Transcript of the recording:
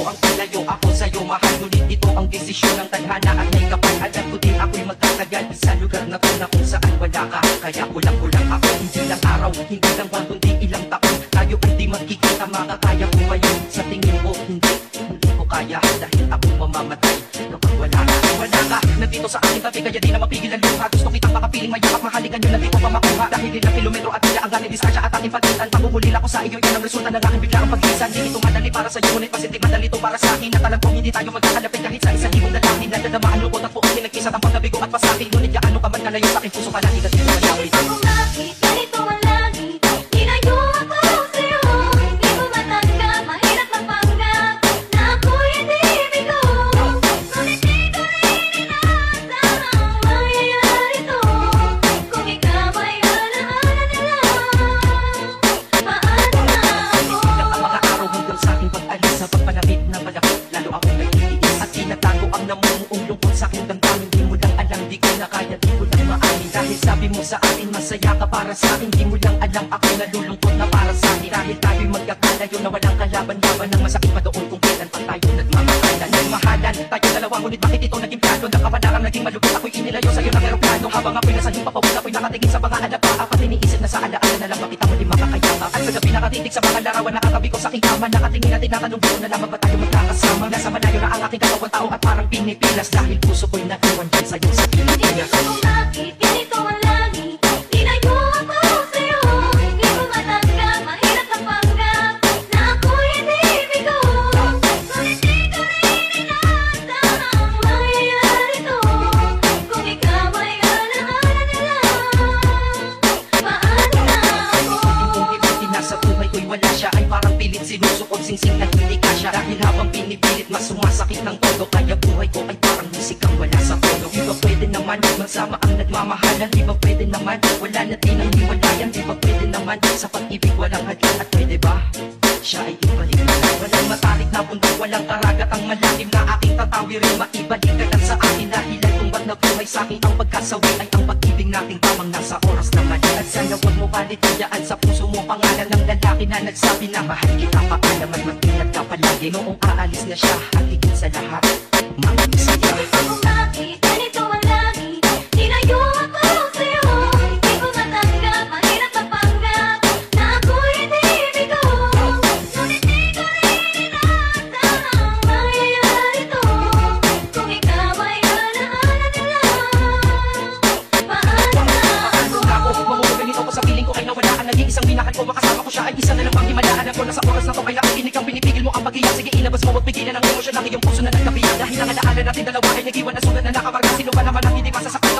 ang ilayo ako sa'yo mahal. Ngunit ito ang desisyon ng tadhana at may kapal. Alam ko din ako'y magtatagal sa lugar na to na kung saan wala ka. Kaya kulang-kulang ako, hindi lang araw, hindi lang buwan, kundi ilang taon. Tayo hindi magkikita, makakaya ko ba yun? Sa tingin ko hindi ko kaya dahil ako mamamatay kapag wala ka. Nandito sa aking tabi kaya di na mapigil ang luha. Gusto kitang makapiling mayakap, mahalikan yun, nandito pa makuha. Dahil ilang kilometro at hindi ang galing distansya at aking pagitan. Paghuhulil ako sa iyo, yan ang resulta ng aking biglaang pag-isan. Hindi ito madali para sa'yo, ngunit pasitig madali ito para sa'kin. At alam kong hindi tayo magkakalapit kahit sa isang ibong lalaki. Nadadama ang lukot at buong pinagkisat ang pagkabigo at pasakit. Ngunit gaano ka man kalayo sa aking puso palagi ka dito malawit. Ako bakit ganito ang langit? Tinayo ako sa'yo, hindi mo matanggap, mahirap magpanggap na ako'y hindi bigo. Ngunit di ko rin inasang mangyayari to. Kung ikaw ay alaala na lang, paano na ako? Ang mga araw hanggang sa aking pag-alis sa pagpalapit na malapit, lalo akong nag-iis at tinatago ang namumuong lungkot sa aking damdamin. Di mo lang alam, di ko na kaya, di ko lang maamin. Dahil sabi mo sa akin, masaya ka para sa akin. Di mo lang alam, ako nalulungkot na para sa akin. Dahil tayo'y magkakalayo na walang kalaban-laban. Ang masakit pa doon kung kailan pa tayo nagmamahalan. Nagmahalan, tayo dalawa, ngunit bakit ito naging plano? Nakapanarang naging malugod, ako'y inilayo sa'yo ng aeroplano. Habang ako'y nasa hipa pa, ako'y nakatingin sa mga alaba. Apat iniisip na sa alaala na lang, bakit ako di makakayama? At sa gabi nakatitig sa mga larawan, nakatabi ko sa aking kama. Nakatingin at tinatanong ko na lamang ba tayo magkakasama? Nasa malayo na ang aking dalawang tao at parang pinipilas. Dahil puso ko'y naiwan dyan sa'yo sa Pilipinas. Ako bakit ganito ang langit? Tinayo ako sa'yo, hindi mo matanggap, mahirap magpanggap na ako'y hindi bigo. Ngunit di ko rin inasang mangyayari to. Kung ikaw ay alaala na lang, paano na ako? Unti-unti na sa buhay ko'y wala siya, ay parang pilit sinusukot, singsing na hindi ka siya. Dahil habang pinipilit, mas sumasakit ng todo. Kaya buhay ko ay parang musikang wala sa todo. Di ba pwede naman magsama ang nagmamahalan? Di ba pwede naman wala na din ang hiwalayan? Di ba pwede naman sa pag-ibig walang hadlan? At pwede ba siya ay ibalik na? Walang matarik na bundok, walang karagat ang malalim na aking tatawirin. Maibalik ka lang sa akin dahilan kung ba't nabuhay sa'kin ang pagkasawi ay ang pag-ibig nating tamang nasa oras naman. At sana huwag mo palitiyaan sa puso mo pangalan ng lalaki na nagsabi na mahal kita, paalam at mag-ingat ka palagi. Noong aalis na siya at higit sa lahat, mag-isa ka. Ako bakit ganito ang langit? Tinayo ako sa'yo, hindi ko matanggap, mahirap magpanggap na ako'y hindi bigo. Ngunit di ko rin inasang mangyayari to. Kung ikaw ay alaala na lang, paano na ako? Mga ganito ko sa piling ko ay nawala ang nag-iisang minahal ko. Makasama ko siya ay isa na lang bang himalaan. Alam ko na sa oras na to ay nakikinig kang pinipigil mo ang pag-iyak. Sige ilabas mo at pigilan ang emosyon ng iyong puso na nagkabiyak. Dahil ang alaala natin dalawa ay nag-iwan na sulat na nakakarga. Sino ba naman ang hindi masasaktan?